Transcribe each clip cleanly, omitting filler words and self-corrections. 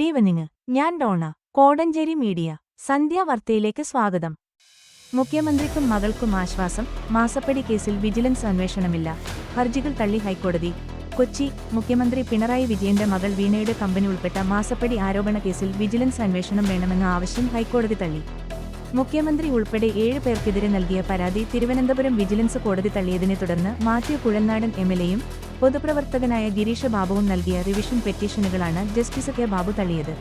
Good evening. ഞാൻ Donna. Kodanchery media. സന്ധ്യാവാർത്തയിലേക്ക് സ്വാഗതം. മുഖ്യമന്ത്രിക്കും മകൾക്കും ആശ്വാസം. മാസപ്പടി കേസിൽ വിജിലൻസ് അന്വേഷണമില്ല. ഹർജികൾ തള്ളി ഹൈക്കോടതി. കൊച്ചി. മുഖ്യമന്ത്രി പിണറായി വിജയന്റെ മകൾ വീണയുടെ കമ്പനി ഉൾപ്പെട്ട മാസപ്പടി ആരോപണ കേസിൽ വിജിലൻസ് അന്വേഷണം വേണമെന്ന ആവശ്യം ഹൈക്കോടതി തള്ളി. മുഖ്യമന്ത്രി ഉൾപ്പെടെ 7 പേർക്കെതിരെ നൽകിയ പരാതി തിരുവനന്തപുരം വിജിലൻസ് കോടതി തള്ളിയതിനെ തുടർന്ന് മാത്യു കുഴൽനാടൻ എംഎൽഎയും പൊതുപ്രവർത്തകനായ ഗിരീഷ് ബാബുവും നൽകിയ റിവിഷൻ പെറ്റീഷനുകളാണ് ജസ്റ്റിസ് കെ ബാബു തള്ളിയത്.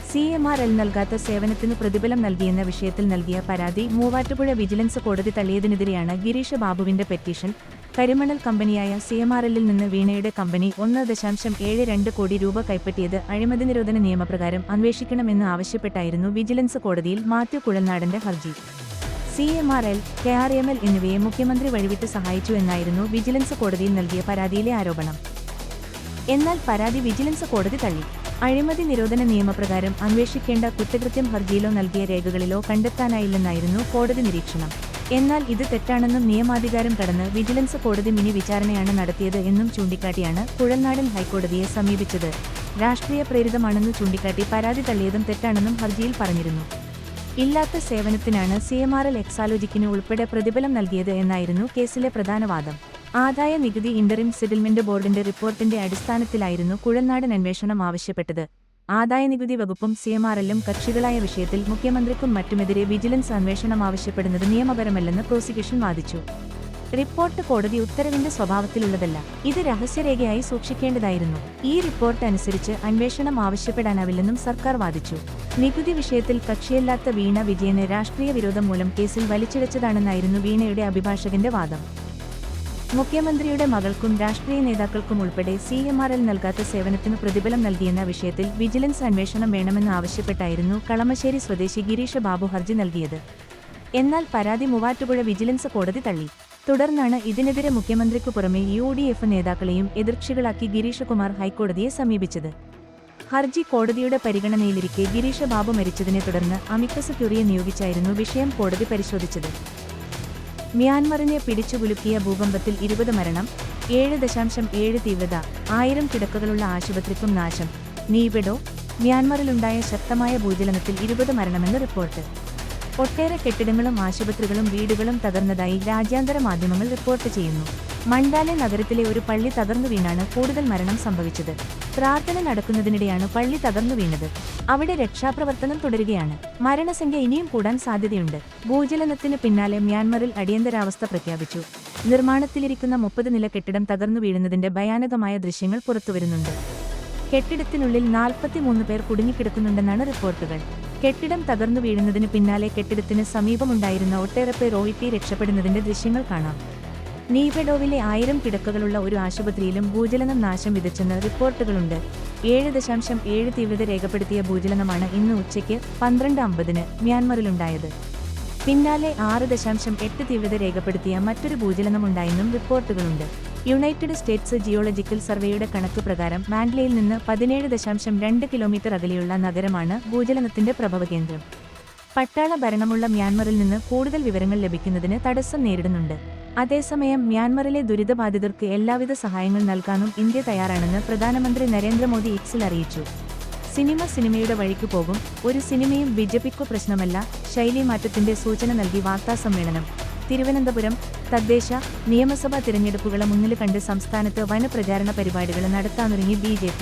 CMRL നൽകാത്ത സേവനത്തിനു പ്രതിഫലം നൽകിയെന്ന വിഷയത്തിൽ നൽകിയ പരാതി മൂവാറ്റുപുഴ വിജിലൻസ് കോടതി തള്ളിയതിനെതിരെയാണ് ഗിരീഷ് ബാബുവിന്റെ പെറ്റീഷൻ. കരിമണൽ കമ്പനിയായ CMRLൽ നിന്ന് വീണയുടെ കമ്പനി 1.72 കോടി രൂപ കൈപ്പറ്റിയത് അഴിമതി നിരോധന നിയമപ്രകാരം അന്വേഷിക്കണമെന്ന് ആവശ്യപ്പെട്ടായിരുന്നു വിജിലൻസ് കോടതിയിൽ മാത്യു കുഴൽനാടന്റെ ഹർജി. CMRL, KRML എന്നിവയെ മുഖ്യമന്ത്രി വഴിവിട്ട് സഹായിച്ചു എന്നായിരുന്നു വിജിലൻസ് കോടതിയിൽ നൽകിയ പരാതിയിലെ ആരോപണം. എന്നാൽ പരാതി വിജിലൻസ് കോടതി തള്ളി. അഴിമതി നിരോധന നിയമപ്രകാരം അന്വേഷിക്കേണ്ട കുറ്റകൃത്യം ഹർജിയിലോ നൽകിയ രേഖകളിലോ കണ്ടെത്താനായില്ലെന്നായിരുന്നു കോടതി നിരീക്ഷണം. എന്നാൽ ഇത് തെറ്റാണെന്നും നിയമാധികാരം കടന്ന് വിജിലൻസ് കോടതി മിനി വിചാരണയാണ് നടത്തിയത് എന്നും ചൂണ്ടിക്കാട്ടിയാണ് കുഴൽനാടൻ ഹൈക്കോടതിയെ സമീപിച്ചത്. രാഷ്ട്രീയ പ്രേരിതമാണെന്ന് ചൂണ്ടിക്കാട്ടി പരാതി തള്ളിയതും തെറ്റാണെന്നും ഹർജിയിൽ പറഞ്ഞിരുന്നു. ഇല്ലാത്ത സേവനത്തിനാണ് CMRL എക്സാലോജിക്കിന് ഉൾപ്പെടെ പ്രതിഫലം നൽകിയത് എന്നായിരുന്നു കേസിലെ പ്രധാന വാദം. ആദായ നികുതി ഇന്ററിം സെറ്റിൽമെന്റ് ബോർഡിന്റെ റിപ്പോർട്ടിന്റെ അടിസ്ഥാനത്തിലായിരുന്നു കുഴൽനാടൻ അന്വേഷണം ആവശ്യപ്പെട്ടത്. ആദായനികുതി വകുപ്പും CMRLും കക്ഷികളായ വിഷയത്തിൽ മുഖ്യമന്ത്രിക്കും മറ്റുമെതിരെ വിജിലൻസ് അന്വേഷണം ആവശ്യപ്പെടുന്നത് നിയമപരമല്ലെന്ന് പ്രോസിക്യൂഷൻ വാദിച്ചു. റിപ്പോർട്ട് കോടതി ഉത്തരവിന്റെ സ്വഭാവത്തിലുള്ളതല്ല. ഇത് രഹസ്യരേഖയായി സൂക്ഷിക്കേണ്ടതായിരുന്നു. ഈ റിപ്പോർട്ട് അനുസരിച്ച് അന്വേഷണം ആവശ്യപ്പെടാനാവില്ലെന്നും സർക്കാർ വാദിച്ചു. നികുതി വിഷയത്തിൽ കക്ഷിയല്ലാത്ത വീണ വിജയന് രാഷ്ട്രീയ വിരോധം മൂലം കേസിൽ വലിച്ചിഴച്ചതാണെന്നായിരുന്നു വീണയുടെ അഭിഭാഷകന്റെ വാദം. മുഖ്യമന്ത്രിയുടെ മകൾക്കും രാഷ്ട്രീയ നേതാക്കൾക്കും ഉൾപ്പെടെ CMRL നൽകാത്ത സേവനത്തിനു പ്രതിഫലം നൽകിയെന്ന വിഷയത്തിൽ വിജിലൻസ് അന്വേഷണം വേണമെന്ന് ആവശ്യപ്പെട്ടായിരുന്നു കളമശ്ശേരി സ്വദേശി ഗിരീഷ് ബാബു ഹർജി നൽകിയത്. എന്നാൽ പരാതി മൂവാറ്റുപുഴ വിജിലൻസ് കോടതി തള്ളി. തുടർന്നാണ് ഇതിനെതിരെ മുഖ്യമന്ത്രിക്കു പുറമെ UDF നേതാക്കളെയും എതിർകക്ഷികളാക്കി ഗിരീഷ് കുമാർ ഹൈക്കോടതിയെ സമീപിച്ചത്. ഹർജി കോടതിയുടെ പരിഗണനയിലിരിക്കെ ഗിരീഷ് ബാബു മരിച്ചതിനെ തുടർന്ന് അമിക്കസ് ക്യൂറിയെ നിയോഗിച്ചായിരുന്നു വിഷയം കോടതി പരിശോധിച്ചത്. മ്യാൻമറിനെ പിടിച്ചുകുലുക്കിയ ഭൂകമ്പത്തിൽ 20 മരണം, 7.7 തീവ്രത, 1000 കിടക്കകളുള്ള ആശുപത്രിക്കും നാശം. നീപെഡോ. മ്യാൻമറിലുണ്ടായ ശക്തമായ ഭൂചലനത്തിൽ 20 മരണമെന്ന് റിപ്പോർട്ട്. ഒട്ടേറെ കെട്ടിടങ്ങളും ആശുപത്രികളും വീടുകളും തകർന്നതായി രാജ്യാന്തര മാധ്യമങ്ങൾ റിപ്പോർട്ട് ചെയ്യുന്നു. മണ്ടാലെ നഗരത്തിലെ ഒരു പള്ളി തകർന്നു വീണാണ് കൂടുതൽ മരണം സംഭവിച്ചത്. പ്രാർത്ഥന നടക്കുന്നതിനിടെയാണ് പള്ളി തകർന്നു വീണത്. അവിടെ രക്ഷാപ്രവർത്തനം തുടരുകയാണ്. മരണസംഖ്യ ഇനിയും കൂടാൻ സാധ്യതയുണ്ട്. ഭൂചലനത്തിന് പിന്നാലെ മ്യാൻമറിൽ അടിയന്തരാവസ്ഥ പ്രഖ്യാപിച്ചു. നിർമ്മാണത്തിലിരിക്കുന്ന 30 നില കെട്ടിടം തകർന്നു വീഴുന്നതിന്റെ ഭയാനകമായ ദൃശ്യങ്ങൾ പുറത്തുവരുന്നുണ്ട്. കെട്ടിടത്തിനുള്ളിൽ 43 പേർ കുടുങ്ങിക്കിടക്കുന്നുണ്ടെന്നാണ് റിപ്പോർട്ടുകൾ. കെട്ടിടം തകർന്നു വീഴുന്നതിന് പിന്നാലെ കെട്ടിടത്തിന് സമീപമുണ്ടായിരുന്ന ഒട്ടേറെ പേർ ഓടി രക്ഷപ്പെടുന്നതിന്റെ ദൃശ്യങ്ങൾ കാണാം. നീപെഡോവിലെ 1000 കിടക്കകളുള്ള ഒരു ആശുപത്രിയിലും ഭൂചലനം നാശം വിതച്ചെന്ന് റിപ്പോർട്ടുകളുണ്ട്. 7.7 തീവ്രത രേഖപ്പെടുത്തിയ ഭൂചലനമാണ് ഇന്ന് ഉച്ചയ്ക്ക് 12:50 മ്യാൻമറിലുണ്ടായത്. പിന്നാലെ 6.8 തീവ്രത രേഖപ്പെടുത്തിയ മറ്റൊരു ഭൂചലനമുണ്ടായെന്നും റിപ്പോർട്ടുകളുണ്ട്. യുണൈറ്റഡ് സ്റ്റേറ്റ്സ് ജിയോളജിക്കൽ സർവേയുടെ കണക്ക് പ്രകാരം മാൻഡ്ലയിൽ നിന്ന് 17.2 കിലോമീറ്റർ അകലെയുള്ള നഗരമാണ് ഭൂചലനത്തിന്റെ പ്രഭവകേന്ദ്രം. പട്ടാള ഭരണമുള്ള മ്യാൻമറിൽ നിന്ന് കൂടുതൽ വിവരങ്ങൾ ലഭിക്കുന്നതിന് തടസ്സം നേരിടുന്നുണ്ട്. അതേസമയം മ്യാൻമറിലെ ദുരിതബാധിതർക്ക് എല്ലാവിധ സഹായങ്ങൾ നൽകാനും ഇന്ത്യ തയ്യാറാണെന്ന് പ്രധാനമന്ത്രി നരേന്ദ്രമോദി എക്സിൽ അറിയിച്ചു. സിനിമയുടെ വഴിക്കു പോകും. ഒരു സിനിമയും BJPക്കു പ്രശ്നമല്ല. ശൈലിമാറ്റത്തിന്റെ സൂചന നൽകി വാർത്താസമ്മേളനം. തിരുവനന്തപുരം. തദ്ദേശ, നിയമസഭാ തിരഞ്ഞെടുപ്പുകളെ മുന്നിൽ കണ്ട് സംസ്ഥാനത്ത് വനപ്രചാരണ പരിപാടികൾ നടത്താനൊരുങ്ങി BJP.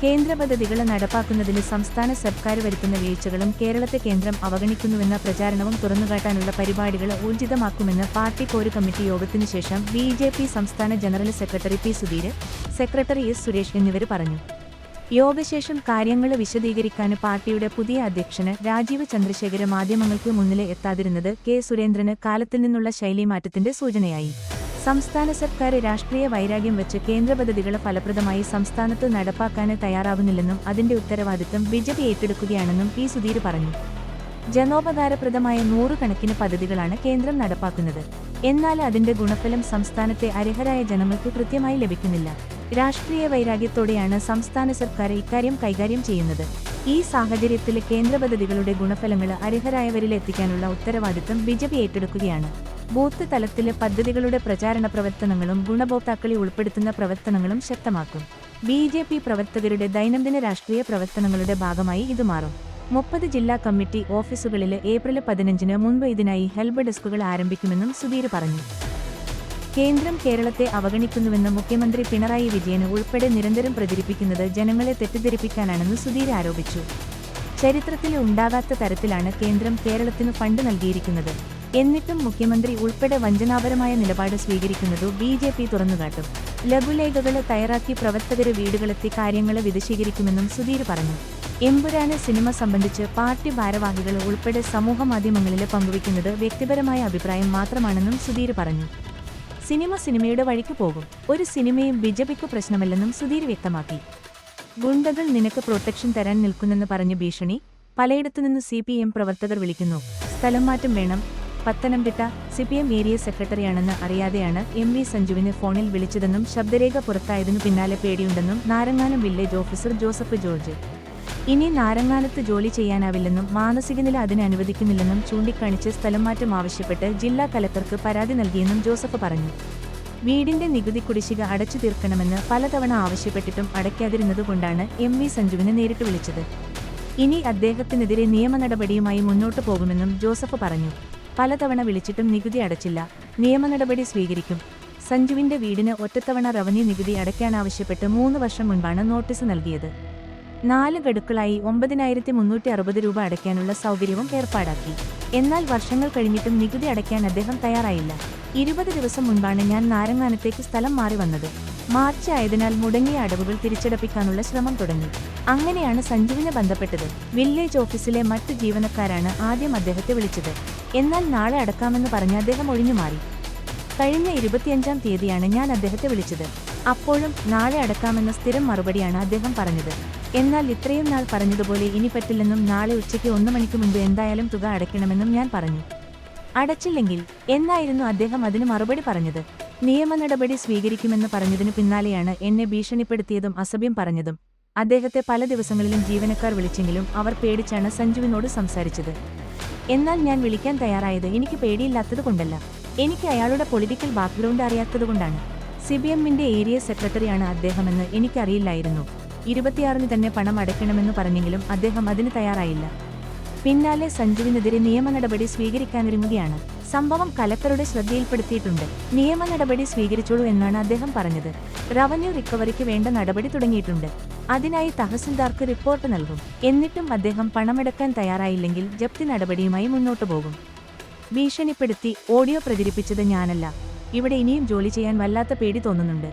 കേന്ദ്ര പദ്ധതികൾ നടപ്പാക്കുന്നതിൽ സംസ്ഥാന സർക്കാർ വരുത്തുന്ന വീഴ്ചകളും കേരളത്തെ കേന്ദ്രം അവഗണിക്കുന്നുവെന്ന പ്രചാരണവും തുറന്നുകാട്ടാനുള്ള പരിപാടികൾ ഊർജിതമാക്കുമെന്ന് പാർട്ടി കോർ കമ്മിറ്റി യോഗത്തിനു ശേഷം BJP സംസ്ഥാന general secretary P. Sudheer, secretary S. Suresh എന്നിവർ പറഞ്ഞു. യോഗശേഷം കാര്യങ്ങൾ വിശദീകരിക്കാൻ പാർട്ടിയുടെ പുതിയ അധ്യക്ഷന് രാജീവ് ചന്ദ്രശേഖര മാധ്യമങ്ങൾക്ക് മുന്നിൽ എത്താതിരുന്നത് K. സുരേന്ദ്രന് കാലത്തിൽ നിന്നുള്ള ശൈലിമാറ്റത്തിന്റെ സൂചനയായി. സംസ്ഥാന സർക്കാർ രാഷ്ട്രീയ വൈരാഗ്യം വെച്ച് കേന്ദ്ര പദ്ധതികൾ ഫലപ്രദമായി സംസ്ഥാനത്ത് നടപ്പാക്കാൻ തയ്യാറാവുന്നില്ലെന്നും അതിന്റെ ഉത്തരവാദിത്തം BJP ഏറ്റെടുക്കുകയാണെന്നും P. സുധീർ പറഞ്ഞു. ജനോപകാരപ്രദമായ 100 കണക്കിന് പദ്ധതികളാണ് കേന്ദ്രം നടപ്പാക്കുന്നത്. എന്നാൽ അതിന്റെ ഗുണഫലം സംസ്ഥാനത്തെ അർഹരായ ജനങ്ങൾക്ക് കൃത്യമായി ലഭിക്കുന്നില്ല. രാഷ്ട്രീയ വൈരാഗ്യത്തോടെയാണ് സംസ്ഥാന സർക്കാർ ഇക്കാര്യം കൈകാര്യം ചെയ്യുന്നത്. ഈ സാഹചര്യത്തിൽ കേന്ദ്ര പദ്ധതികളുടെ ഗുണഫലങ്ങൾ അർഹരായവരിൽ എത്തിക്കാനുള്ള ഉത്തരവാദിത്തം BJP ഏറ്റെടുക്കുകയാണ്. ബൂത്ത് തലത്തിലെ പദ്ധതികളുടെ പ്രചാരണ പ്രവർത്തനങ്ങളും ഗുണഭോക്താക്കളെ ഉൾപ്പെടുത്തുന്ന പ്രവർത്തനങ്ങളും ശക്തമാക്കും. BJP പ്രവർത്തകരുടെ ദൈനംദിന രാഷ്ട്രീയ പ്രവർത്തനങ്ങളുടെ ഭാഗമായി ഇത് മാറും. 30 ജില്ലാ കമ്മിറ്റി ഓഫീസുകളിൽ ഏപ്രിൽ 15-ന് മുൻപ് ഇതിനായി ഹെൽപ്പ് ഡെസ്കുകൾ ആരംഭിക്കുമെന്നും സുധീർ പറഞ്ഞു. കേന്ദ്രം കേരളത്തെ അവഗണിക്കുന്നുവെന്ന് മുഖ്യമന്ത്രി പിണറായി വിജയൻ ഉൾപ്പെടെ നിരന്തരം പ്രചരിപ്പിക്കുന്നത് ജനങ്ങളെ തെറ്റിദ്ധരിപ്പിക്കാനാണെന്ന് സുധീർ ആരോപിച്ചു. ചരിത്രത്തിൽ ഉണ്ടാകാത്ത തരത്തിലാണ് കേന്ദ്രം കേരളത്തിനു ഫണ്ട് നൽകിയിരിക്കുന്നത്. എന്നിട്ടും മുഖ്യമന്ത്രി ഉൾപ്പെടെ വഞ്ചനാപരമായ നിലപാട് സ്വീകരിക്കുന്നതു BJP തുറന്നുകാട്ടും. ലഘുലേഖകൾ തയ്യാറാക്കി പ്രവർത്തകരെ വീടുകളെത്തി കാര്യങ്ങൾ വിശദീകരിക്കുമെന്നും സുധീർ പറഞ്ഞു. എമ്പുരാന് സിനിമ സംബന്ധിച്ച് പാർട്ടി ഭാരവാഹികൾ ഉൾപ്പെടെ സമൂഹമാധ്യമങ്ങളിൽ പങ്കുവയ്ക്കുന്നത് വ്യക്തിപരമായ അഭിപ്രായം മാത്രമാണെന്നും സുധീർ പറഞ്ഞു. സിനിമയുടെ വഴിക്ക് പോകും. ഒരു സിനിമയും BJPക്ക് പ്രശ്നമല്ലെന്നും സുധീർ വ്യക്തമാക്കി. ഗുണ്ടകൾ നിനക്ക് പ്രൊട്ടക്ഷൻ തരാൻ നിൽക്കുന്നെന്ന് പറഞ്ഞ് ഭീഷണി. പലയിടത്തുനിന്ന് CPM പ്രവർത്തകർ വിളിക്കുന്നു. സ്ഥലം മാറ്റം വേണം. പത്തനംതിട്ട CPM ഏരിയ സെക്രട്ടറിയാണെന്ന് അറിയാതെയാണ് MV സഞ്ജുവിന് ഫോണിൽ വിളിച്ചതെന്നും ശബ്ദരേഖ പുറത്തായതിനു പിന്നാലെ പേടിയുണ്ടെന്നും നാരങ്ങാനം വില്ലേജ് ഓഫീസർ ജോസഫ് ജോർജ്. ഇനി നാരങ്ങാനത്ത് ജോലി ചെയ്യാനാവില്ലെന്നും മാനസികനില അതിന് അനുവദിക്കുന്നില്ലെന്നും ചൂണ്ടിക്കാണിച്ച് സ്ഥലം മാറ്റം ആവശ്യപ്പെട്ട് ജില്ലാ കലക്ടർക്ക് പരാതി നൽകിയെന്നും ജോസഫ് പറഞ്ഞു. വീടിന്റെ നികുതി കുടിശ്ശിക അടച്ചു തീർക്കണമെന്ന് പലതവണ ആവശ്യപ്പെട്ടിട്ടും അടയ്ക്കാതിരുന്നതുകൊണ്ടാണ് MV സഞ്ജുവിനെ നേരിട്ട് വിളിച്ചത്. ഇനി അദ്ദേഹത്തിനെതിരെ നിയമ നടപടിയുമായി മുന്നോട്ടു പോകുമെന്നും ജോസഫ് പറഞ്ഞു. പലതവണ വിളിച്ചിട്ടും നികുതി അടച്ചില്ല. നിയമ നടപടി സ്വീകരിക്കും. സഞ്ജുവിന്റെ വീടിന് ഒറ്റത്തവണ റവന്യൂ നികുതി അടയ്ക്കാനാവശ്യപ്പെട്ട് 3 വർഷം മുൻപാണ് നോട്ടീസ് നൽകിയത്. 4 ഗഡുക്കളായി 9,360 രൂപ അടയ്ക്കാനുള്ള സൗകര്യവും ഏർപ്പാടാക്കി. എന്നാൽ വർഷങ്ങൾ കഴിഞ്ഞിട്ടും നികുതി അടയ്ക്കാൻ അദ്ദേഹം തയ്യാറായില്ല. 20 ദിവസം മുൻപാണ് ഞാൻ നാരങ്ങാനത്തേക്ക് സ്ഥലം മാറി വന്നത്. മാർച്ച് ആയതിനാൽ മുടങ്ങിയ അടവുകൾ തിരിച്ചടപ്പിക്കാനുള്ള ശ്രമം തുടങ്ങി. അങ്ങനെയാണ് സഞ്ജുവിനെ ബന്ധപ്പെട്ടത്. വില്ലേജ് ഓഫീസിലെ മറ്റ് ജീവനക്കാരാണ് ആദ്യം അദ്ദേഹത്തെ വിളിച്ചത്. എന്നാൽ നാളെ അടക്കാമെന്ന് പറഞ്ഞ് അദ്ദേഹം ഒഴിഞ്ഞുമാറി. കഴിഞ്ഞ 25-ാം തീയതിയാണ് ഞാൻ അദ്ദേഹത്തെ വിളിച്ചത്. അപ്പോഴും നാളെ അടക്കാമെന്ന സ്ഥിരം മറുപടിയാണ് അദ്ദേഹം പറഞ്ഞത്. എന്നാൽ ഇത്രയും നാൾ പറഞ്ഞതുപോലെ ഇനി പറ്റില്ലെന്നും നാളെ ഉച്ചയ്ക്ക് 1 മണിക്ക് മുൻപ് എന്തായാലും തുക അടയ്ക്കണമെന്നും ഞാൻ പറഞ്ഞു. അടച്ചില്ലെങ്കിൽ എന്നായിരുന്നു അദ്ദേഹം അതിന് മറുപടി പറഞ്ഞത്. നിയമ നടപടി സ്വീകരിക്കുമെന്ന് പറഞ്ഞതിനു പിന്നാലെയാണ് എന്നെ ഭീഷണിപ്പെടുത്തിയതും അസഭ്യം പറഞ്ഞതും. അദ്ദേഹത്തെ പല ദിവസങ്ങളിലും ജീവനക്കാർ വിളിച്ചെങ്കിലും അവർ പേടിച്ചാണ് സഞ്ജുവിനോട് സംസാരിച്ചത്. എന്നാൽ ഞാൻ വിളിക്കാൻ തയ്യാറായത് എനിക്ക് പേടിയില്ലാത്തതുകൊണ്ടല്ല, എനിക്ക് അയാളുടെ പൊളിറ്റിക്കൽ ബാക്ക്ഗ്രൗണ്ട് അറിയാത്തതുകൊണ്ടാണ്. CPMന്റെ ഏരിയ സെക്രട്ടറിയാണ് അദ്ദേഹമെന്ന് എനിക്കറിയില്ലായിരുന്നു. 26-ന് തന്നെ പണം അടയ്ക്കണമെന്ന് പറഞ്ഞെങ്കിലും അദ്ദേഹം അതിന് തയ്യാറായില്ല. പിന്നാലെ സഞ്ജുവിനെതിരെ നിയമ നടപടി സ്വീകരിക്കാനൊരുങ്ങുകയാണ്. സംഭവം കലക്ടറുടെ ശ്രദ്ധയിൽപ്പെടുത്തിയിട്ടുണ്ട്. നിയമ നടപടി സ്വീകരിച്ചോളൂ എന്നാണ് അദ്ദേഹം പറഞ്ഞത്. റവന്യൂ റിക്കവറിക്ക് വേണ്ട നടപടി തുടങ്ങിയിട്ടുണ്ട്. അതിനായി തഹസിൽദാർക്ക് റിപ്പോർട്ട് നൽകും. എന്നിട്ടും അദ്ദേഹം പണമടക്കാൻ തയ്യാറായില്ലെങ്കിൽ ജപ്തി നടപടിയുമായി മുന്നോട്ടു പോകും. ഭീഷണിപ്പെടുത്തി ഓഡിയോ പ്രചരിപ്പിച്ചത് ഞാനല്ല. ഇവിടെ ഇനിയും ജോലി ചെയ്യാൻ വല്ലാത്ത പേടി തോന്നുന്നുണ്ട്.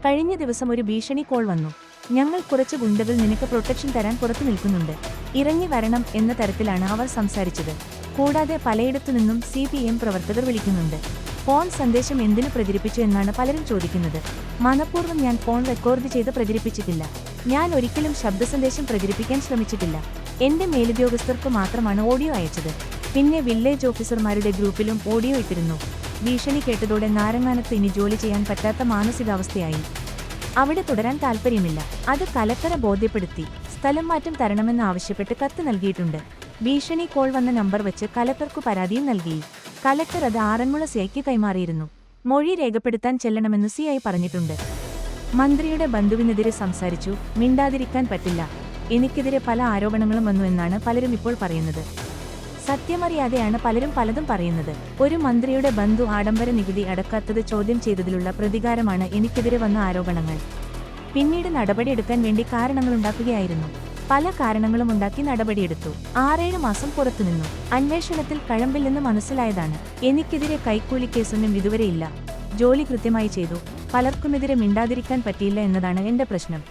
കഴിഞ്ഞ ദിവസം ഒരു ഭീഷണി കോൾ വന്നു. ഞങ്ങൾ കുറച്ച് ഗുണ്ടകൾ നിനക്ക് പ്രൊട്ടക്ഷൻ തരാൻ പുറത്തു നിൽക്കുന്നുണ്ട്, ഇറങ്ങി വരണം എന്ന തരത്തിലാണ് അവർ സംസാരിച്ചത്. കൂടാതെ പലയിടത്തുനിന്നും CPM പ്രവർത്തകർ വിളിക്കുന്നുണ്ട്. ഫോൺ സന്ദേശം എന്തിനു പ്രചരിപ്പിച്ചു എന്നാണ് പലരും ചോദിക്കുന്നത്. മനഃപൂർവ്വം ഞാൻ ഫോൺ റെക്കോർഡ് ചെയ്ത് പ്രചരിപ്പിച്ചിട്ടില്ല. ഞാൻ ഒരിക്കലും ശബ്ദ സന്ദേശം പ്രചരിപ്പിക്കാൻ ശ്രമിച്ചിട്ടില്ല. എന്റെ മേലുദ്യോഗസ്ഥർക്ക് മാത്രമാണ് ഓഡിയോ അയച്ചത്. പിന്നെ വില്ലേജ് ഓഫീസർമാരുടെ ഗ്രൂപ്പിലും ഓഡിയോ ഇട്ടിരുന്നു. ഭീഷണി കേട്ടതോടെ നാരങ്ങാനത്ത് ഇനി ജോലി ചെയ്യാൻ പറ്റാത്ത മാനസികാവസ്ഥയായി. അവിടെ തുടരാൻ താൽപ്പര്യമില്ല. അത് കലക്ടറെ ബോധ്യപ്പെടുത്തി. സ്ഥലം മാറ്റം തരണമെന്ന് ആവശ്യപ്പെട്ട് കത്ത് നൽകിയിട്ടുണ്ട്. ഭീഷണി കോൾ വന്ന നമ്പർ വെച്ച് കലക്ടർക്കു പരാതിയും നൽകി. കലക്ടർ അത് ആറന്മുള CIക്ക് കൈമാറിയിരുന്നു. മൊഴി രേഖപ്പെടുത്താൻ ചെല്ലണമെന്ന് CI പറഞ്ഞിട്ടുണ്ട്. മന്ത്രിയുടെ ബന്ധുവിനെതിരെ സംസാരിച്ചു, മിണ്ടാതിരിക്കാൻ പറ്റില്ല. എനിക്കെതിരെ പല ആരോപണങ്ങളും വന്നു എന്നാണ് പലരും ഇപ്പോൾ പറയുന്നത്. സത്യമറിയാതെയാണ് പലരും പലതും പറയുന്നത്. ഒരു മന്ത്രിയുടെ ബന്ധു ആഡംബര നികുതി അടക്കാത്തത് ചോദ്യം ചെയ്തതിലുള്ള പ്രതികാരമാണ് എനിക്കെതിരെ വന്ന ആരോപണങ്ങൾ. പിന്നീട് നടപടിയെടുക്കാൻ വേണ്ടി കാരണങ്ങളുണ്ടാക്കുകയായിരുന്നു. പല കാരണങ്ങളും ഉണ്ടാക്കി നടപടിയെടുത്തു. 6-7 മാസം പുറത്തുനിന്നു. അന്വേഷണത്തിൽ കഴമ്പില്ലെന്ന് മനസ്സിലായതാണ്. എനിക്കെതിരെ കൈക്കൂലി കേസൊന്നും ഇതുവരെയില്ല. ജോലി കൃത്യമായി ചെയ്തു. പലർക്കുമെതിരെ മിണ്ടാതിരിക്കാൻ പറ്റിയില്ല എന്നതാണ് എന്റെ പ്രശ്നം.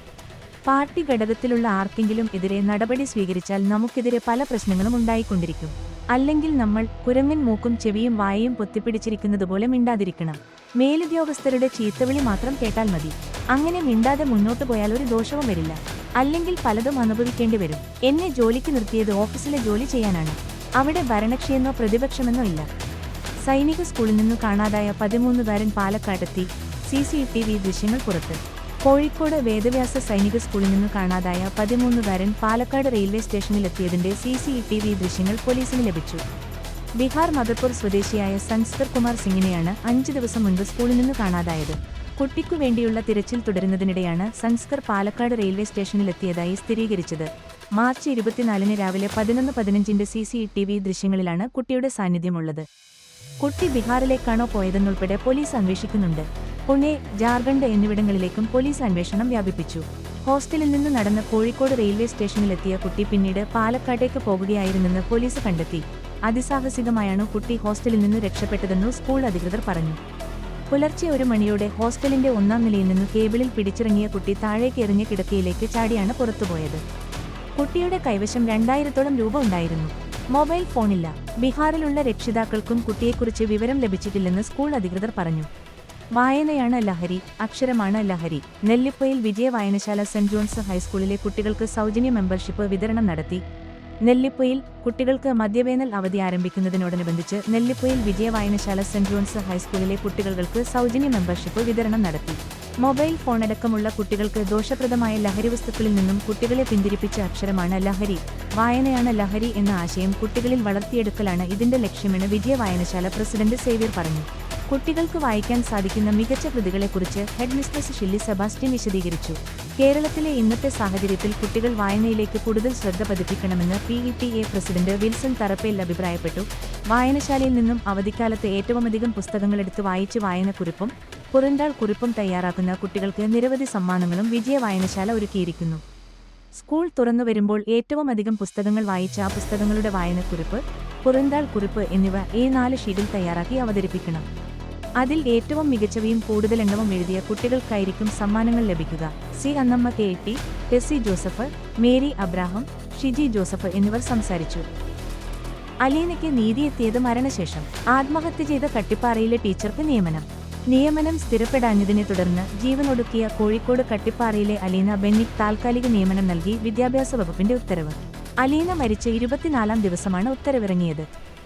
പാർട്ടി ഘടകത്തിലുള്ള ആർക്കെങ്കിലും എതിരെ നടപടി സ്വീകരിച്ചാൽ നമുക്കെതിരെ പല പ്രശ്നങ്ങളും ഉണ്ടായിക്കൊണ്ടിരിക്കും. അല്ലെങ്കിൽ നമ്മൾ കുരങ്ങൻ മൂക്കും ചെവിയും വായയും പൊത്തിപ്പിടിച്ചിരിക്കുന്നതുപോലെ മിണ്ടാതിരിക്കണം. മേലുദ്യോഗസ്ഥരുടെ ചീത്തവിളി മാത്രം കേട്ടാൽ മതി. അങ്ങനെ മിണ്ടാതെ മുന്നോട്ടു പോയാൽ ഒരു ദോഷവും വരില്ല. അല്ലെങ്കിൽ പലതും അനുഭവിക്കേണ്ടി വരും. എന്നെ ജോലിക്ക് നിർത്തിയത് ഓഫീസിലെ ജോലി ചെയ്യാനാണ്. അവിടെ ഭരണകക്ഷിയെന്നോ പ്രതിപക്ഷമെന്നോ ഇല്ല. സൈനിക സ്കൂളിൽ നിന്ന് കാണാതായ 13-കാരൻ പാലക്കാട്ടെത്തി. CCTV ദൃശ്യങ്ങൾ പുറത്ത്. കോഴിക്കോട് വേദവ്യാസ സൈനിക സ്കൂളിൽ നിന്ന് കാണാതായ 13-കാരൻ പാലക്കാട് റെയിൽവേ സ്റ്റേഷനിലെത്തിയതിന്റെ CCTV ദൃശ്യങ്ങൾ പോലീസിന് ലഭിച്ചു. ബീഹാർ മദർപൂർ സ്വദേശിയായ സൻസ്കർ കുമാർ സിംഗിനെയാണ് 5 ദിവസം മുൻപ് സ്കൂളിൽ നിന്ന് കാണാതായത്. കുട്ടിക്കു വേണ്ടിയുള്ള തിരച്ചിൽ തുടരുന്നതിനിടെയാണ് സൻസ്കർ പാലക്കാട് റെയിൽവേ സ്റ്റേഷനിലെത്തിയതായി സ്ഥിരീകരിച്ചത്. മാർച്ച് 24 രാവിലെ 11:15 CCTV ദൃശ്യങ്ങളിലാണ് കുട്ടിയുടെ സാന്നിധ്യമുള്ളത്. കുട്ടി ബീഹാറിലേക്കാണോ പോയതെന്നുൾപ്പെടെ പോലീസ് അന്വേഷിക്കുന്നുണ്ട്. പുണെ, ജാർഖണ്ഡ് എന്നിവിടങ്ങളിലേക്കും പോലീസ് അന്വേഷണം വ്യാപിപ്പിച്ചു. ഹോസ്റ്റലിൽ നിന്ന് നടന്ന് കോഴിക്കോട് റെയിൽവേ സ്റ്റേഷനിലെത്തിയ കുട്ടി പിന്നീട് പാലക്കാട്ടേക്ക് പോകുകയായിരുന്നെന്ന് പോലീസ് കണ്ടെത്തി. അതിസാഹസികമായാണ് കുട്ടി ഹോസ്റ്റലിൽ നിന്ന് രക്ഷപ്പെട്ടതെന്നു സ്കൂൾ അധികൃതർ പറഞ്ഞു. പുലർച്ചെ 1 മണിയോടെ ഹോസ്റ്റലിന്റെ 1-ാം നിലയിൽ നിന്ന് കേബിളിൽ പിടിച്ചിറങ്ങിയ കുട്ടി താഴേക്ക് എറിഞ്ഞ കിടക്കയിലേക്ക് ചാടിയാണ് പുറത്തുപോയത്. കുട്ടിയുടെ കൈവശം 2000-ഓളം രൂപ ഉണ്ടായിരുന്നു. മൊബൈൽ ഫോണില്ല. ബീഹാറിലുള്ള രക്ഷിതാക്കൾക്കും കുട്ടിയെക്കുറിച്ച് വിവരം ലഭിച്ചിട്ടില്ലെന്ന് സ്കൂൾ അധികൃതർ പറഞ്ഞു. വായനയാണ് ലഹരി, അക്ഷരമാണ് ലഹരി. നെല്ലിപ്പൊയിൽ വിജയ വായനശാല സെന്റ് ജോൺസ് ഹൈസ്കൂളിലെ കുട്ടികൾക്ക് സൗജന്യ മെമ്പർഷിപ്പ് വിതരണം നടത്തി. നെല്ലിപ്പൊയിൽ കുട്ടികൾക്ക് മദ്യവേനൽ അവധി ആരംഭിക്കുന്നതിനോടനുബന്ധിച്ച് നെല്ലിപ്പൊയിൽ വിജയ വായനശാല സെന്റ് ജോൺസ് ഹൈസ്കൂളിലെ കുട്ടികൾക്ക് സൗജന്യ മെമ്പർഷിപ്പ് വിതരണം നടത്തി. മൊബൈൽ ഫോണടക്കമുള്ള കുട്ടികൾക്ക് ദോഷപ്രദമായ ലഹരിവസ്തുക്കളിൽ നിന്നും കുട്ടികളെ പിന്തിരിപ്പിച്ച അക്ഷരമാണ് ലഹരി, വായനയാണ് ലഹരി എന്ന ആശയം കുട്ടികളിൽ വളർത്തിയെടുക്കലാണ് ഇതിന്റെ ലക്ഷ്യമെന്ന് വിജയ വായനശാല പ്രസിഡന്റ് സേവ്യർ പറഞ്ഞു. കുട്ടികൾക്ക് വായിക്കാൻ സാധിക്കുന്ന മികച്ച കൃതികളെക്കുറിച്ച് ഹെഡ് മിസ്ട്രസ് ഷില്ലി സെബാസ്റ്റ്യൻ വിശദീകരിച്ചു. കേരളത്തിലെ ഇന്നത്തെ സാഹചര്യത്തിൽ കുട്ടികൾ വായനയിലേക്ക് കൂടുതൽ ശ്രദ്ധ പതിപ്പിക്കണമെന്ന് PTA പ്രസിഡന്റ് വിൽസൺ തറപ്പേൽ അഭിപ്രായപ്പെട്ടു. വായനശാലയിൽ നിന്നും അവധിക്കാലത്ത് ഏറ്റവുമധികം പുസ്തകങ്ങളെടുത്ത് വായിച്ച് വായനക്കുറിപ്പും പുറന്താൾ കുറിപ്പും തയ്യാറാക്കുന്ന കുട്ടികൾക്ക് നിരവധി സമ്മാനങ്ങളും വിജയ വായനശാല ഒരുക്കിയിരിക്കുന്നു. സ്കൂൾ തുറന്നുവരുമ്പോൾ ഏറ്റവുമധികം പുസ്തകങ്ങൾ വായിച്ച ആ പുസ്തകങ്ങളുടെ വായനക്കുറിപ്പ്, പുറന്താൾ കുറിപ്പ് എന്നിവ A4 ഷീറ്റിൽ തയ്യാറാക്കി അവതരിപ്പിക്കണം. അതിൽ ഏറ്റവും മികച്ചവയും കൂടുതൽ എണ്ണവും എഴുതിയ കുട്ടികൾക്കായിരിക്കും സമ്മാനങ്ങൾ ലഭിക്കുക. C Annamma, KT, Tessy Joseph, Mary Abraham, Shiji Joseph എന്നിവർ സംസാരിച്ചു. അലീനയ്ക്ക് നീതിയെത്തിയത് മരണശേഷം. ആത്മഹത്യ ചെയ്ത കട്ടിപ്പാറയിലെ ടീച്ചർക്ക് നിയമനം സ്ഥിരപ്പെടാഞ്ഞതിനെ തുടർന്ന് ജീവനൊടുക്കിയ കോഴിക്കോട് കട്ടിപ്പാറയിലെ അലീന ബെന്നിക്ക് താൽക്കാലിക നിയമനം നൽകി വിദ്യാഭ്യാസ വകുപ്പിന്റെ ഉത്തരവ്. അലീന മരിച്ച് 24-ാം ദിവസമാണ് ഉത്തരവിറങ്ങിയത്.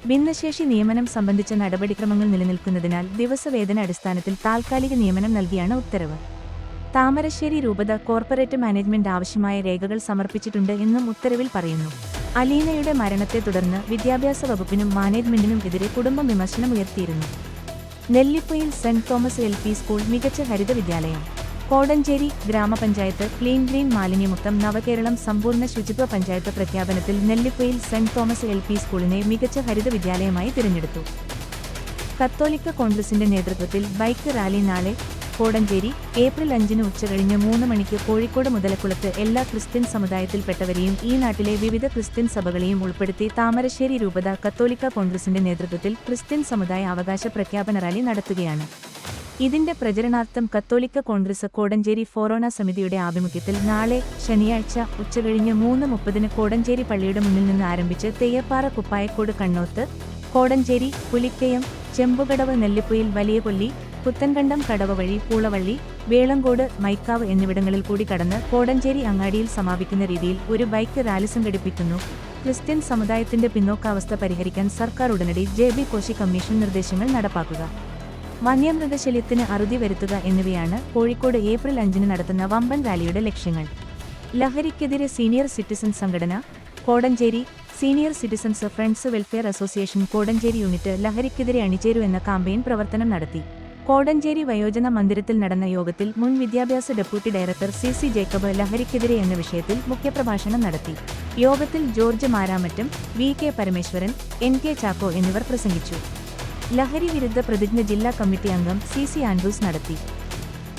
ഭിന്നശേഷി നിയമനം സംബന്ധിച്ച നടപടിക്രമങ്ങൾ നിലനിൽക്കുന്നതിനാൽ ദിവസവേതന അടിസ്ഥാനത്തിൽ താൽക്കാലിക നിയമനം നൽകിയാണ് ഉത്തരവ്. താമരശ്ശേരി രൂപത കോർപ്പറേറ്റ് മാനേജ്മെന്റ് ആവശ്യമായ രേഖകൾ സമർപ്പിച്ചിട്ടുണ്ട് എന്നും ഉത്തരവിൽ പറയുന്നു. അലീനയുടെ മരണത്തെ തുടർന്ന് വിദ്യാഭ്യാസ വകുപ്പിനും മാനേജ്മെന്റിനും എതിരെ കുടുംബം വിമർശനമുയർത്തിയിരുന്നു. Nellipoyil Saint Thomas LP school മികച്ച ഹരിത വിദ്യാലയം. കോടഞ്ചേരി ഗ്രാമപഞ്ചായത്ത് ക്ലീൻ ഗ്രീൻ മാലിന്യമുക്തം നവകേരളം സമ്പൂർണ്ണ ശുചിത്വ പഞ്ചായത്ത് പ്രഖ്യാപനത്തിൽ നെല്ലിപ്പൊയിൽ സെന്റ് തോമസ് LP സ്കൂളിനെ മികച്ച ഹരിത വിദ്യാലയമായി തിരഞ്ഞെടുത്തു. കത്തോലിക്ക കോൺഗ്രസിന്റെ നേതൃത്വത്തിൽ ബൈക്ക് റാലി നാളെ കോടഞ്ചേരി. ഏപ്രിൽ 5 ഉച്ചകഴിഞ്ഞ് 3 മണിക്ക് കോഴിക്കോട് മുതലക്കുളത്ത് എല്ലാ ക്രിസ്ത്യൻ സമുദായത്തിൽപ്പെട്ടവരെയും ഈ നാട്ടിലെ വിവിധ ക്രിസ്ത്യൻ സഭകളെയും ഉൾപ്പെടുത്തി താമരശ്ശേരി രൂപത കത്തോലിക്ക കോൺഗ്രസിന്റെ നേതൃത്വത്തിൽ ക്രിസ്ത്യൻ സമുദായ അവകാശ പ്രഖ്യാപന റാലി നടത്തുകയാണ്. ഇതിന്റെ പ്രചരണാർത്ഥം കത്തോലിക്ക കോൺഗ്രസ് കോടഞ്ചേരി ഫൊറോന സമിതിയുടെ ആഭിമുഖ്യത്തിൽ നാളെ ശനിയാഴ്ച ഉച്ചകഴിഞ്ഞ് 3:30 കോടഞ്ചേരി പള്ളിയുടെ മുന്നിൽ നിന്ന് ആരംഭിച്ച് തെയ്യപ്പാറ, കുപ്പായക്കോട്, കണ്ണോത്ത്, കോടഞ്ചേരി, പുലിക്കയം, ചെമ്പുകടവ്, നെല്ലിപ്പൊയിൽ, വലിയകൊല്ലി, പുത്തൻകണ്ടം, കടവ വഴി പൂളവള്ളി, വേളങ്കോട്, മൈക്കാവ് എന്നിവിടങ്ങളിൽ കൂടി കടന്ന് കോടഞ്ചേരി അങ്ങാടിയിൽ സമാപിക്കുന്ന രീതിയിൽ ഒരു ബൈക്ക് റാലി സംഘടിപ്പിക്കുന്നു. ക്രിസ്ത്യൻ സമുദായത്തിന്റെ പിന്നോക്കാവസ്ഥ പരിഹരിക്കാൻ സർക്കാർ ഉടനടി JB കോശി കമ്മീഷൻ നിർദ്ദേശങ്ങൾ നടപ്പാക്കുക, വന്യമൃഗശല്യത്തിന് അറുതി വരുത്തുക എന്നിവയാണ് കോഴിക്കോട് ഏപ്രിൽ 5 നടത്തുന്ന വമ്പൻ റാലിയുടെ ലക്ഷ്യങ്ങൾ. ലഹരിക്കെതിരെ സീനിയർ സിറ്റിസൺ സംഘടന Kodanchery. Senior citizens friends welfare association Kodanchery unit ലഹരിക്കെതിരെ അണിചേരൂ എന്ന കാമ്പയിൻ പ്രവർത്തനം നടത്തി. കോടഞ്ചേരി വയോജന മന്ദിരത്തിൽ നടന്ന യോഗത്തിൽ മുൻ വിദ്യാഭ്യാസ ഡെപ്യൂട്ടി ഡയറക്ടർ CC ജേക്കബ് ലഹരിക്കെതിരെ എന്ന വിഷയത്തിൽ മുഖ്യപ്രഭാഷണം നടത്തി. യോഗത്തിൽ ജോർജ് മാരാമറ്റം, VK പരമേശ്വരൻ, NK ചാക്കോ എന്നിവർ പ്രസംഗിച്ചു. ലഹരി വിരുദ്ധ പ്രതിജ്ഞ ജില്ലാ കമ്മിറ്റി അംഗം CC ആൻഡ്രൂസ് നടത്തി.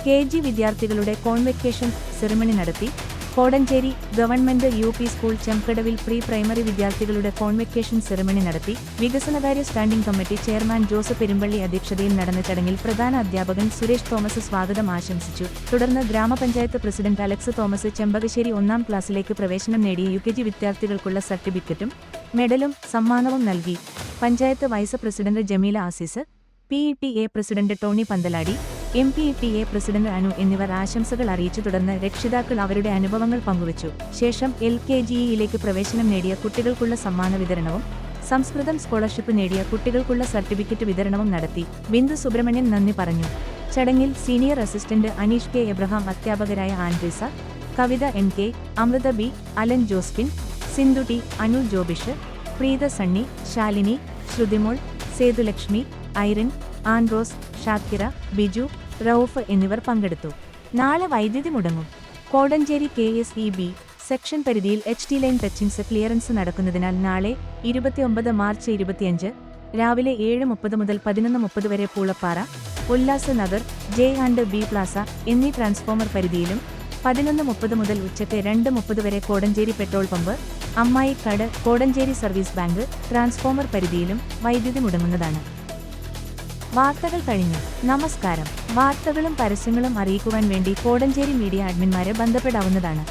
KG വിദ്യാർത്ഥികളുടെ കോൺവെക്കേഷൻ സെറിമണി നടത്തി. കോടഞ്ചേരി ഗവൺമെന്റ് UP സ്കൂൾ ചെംകടവിൽ പ്രീ പ്രൈമറി വിദ്യാർത്ഥികളുടെ കോൺവെക്കേഷൻ സെറിമണി നടത്തി. വികസനകാര്യ standing committee chairman Joseph Perumpally അധ്യക്ഷതയിൽ നടന്ന ചടങ്ങിൽ പ്രധാന അധ്യാപകൻ സുരേഷ് തോമസ് സ്വാഗതം ആശംസിച്ചു. തുടർന്ന് ഗ്രാമപഞ്ചായത്ത് പ്രസിഡന്റ് അലക്സ് തോമസ് ചെമ്പകശ്ശേരി 1-ാം ക്ലാസ്സിലേക്ക് പ്രവേശനം നേടിയ UKG വിദ്യാർത്ഥികൾക്കുള്ള സർട്ടിഫിക്കറ്റും മെഡലും സമ്മാനവും നൽകി. Panchayat vice president Jameela Azeez, PTA president Tony Panthaladi, MPTA president Anu എന്നിവർ ആശംസകൾ അറിയിച്ചു. തുടർന്ന് രക്ഷിതാക്കൾ അവരുടെ അനുഭവങ്ങൾ പങ്കുവച്ചു. ശേഷം LKGയിലേക്ക് പ്രവേശനം നേടിയ കുട്ടികൾക്കുള്ള സമ്മാന വിതരണവും സംസ്കൃതം സ്കോളർഷിപ്പ് നേടിയ കുട്ടികൾക്കുള്ള സർട്ടിഫിക്കറ്റ് വിതരണവും നടത്തി. ബിന്ദു സുബ്രഹ്മണ്യൻ നന്ദി പറഞ്ഞു. ചടങ്ങിൽ senior assistant Aneesh K Abraham, അധ്യാപകരായ Andreesa, Kavitha NK, Amrutha B, Alan Josphin, Sindhu T, Anu Jobish, Preetha Sunny, Shalini, Shruthimol, Sethulakshmi, Irene, Andros, Shakira, Biju, Rauf എന്നിവർ പങ്കെടുത്തു. നാളെ വൈദ്യുതി മുടങ്ങും. കോടഞ്ചേരി KSEB സെക്ഷൻ പരിധിയിൽ HT ലൈൻ ടച്ചിങ്സ് ക്ലിയറൻസ് നടക്കുന്നതിനാൽ നാളെ 29 മാർച്ച് 25 രാവിലെ 7:30 മുതൽ 11:30 വരെ പൂളപ്പാറ, ഉല്ലാസ് നഗർ, J&B പ്ലാസ എന്നീ ട്രാൻസ്ഫോമർ പരിധിയിലും 11:30 മുതൽ ഉച്ചയ്ക്ക് 2:30 വരെ Kodanchery petrol pump, Ammayikkada, Kodanchery service bank transformer പരിധിയിലും വൈദ്യുതി മുടങ്ങുന്നതാണ്. വാർത്തകൾ കഴിഞ്ഞു. നമസ്കാരം. വാർത്തകളും പരസ്യങ്ങളും അറിയിക്കുവാൻ വേണ്ടി കോടഞ്ചേരി മീഡിയ അഡ്മിന്മാരെ ബന്ധപ്പെടാവുന്നതാണ്.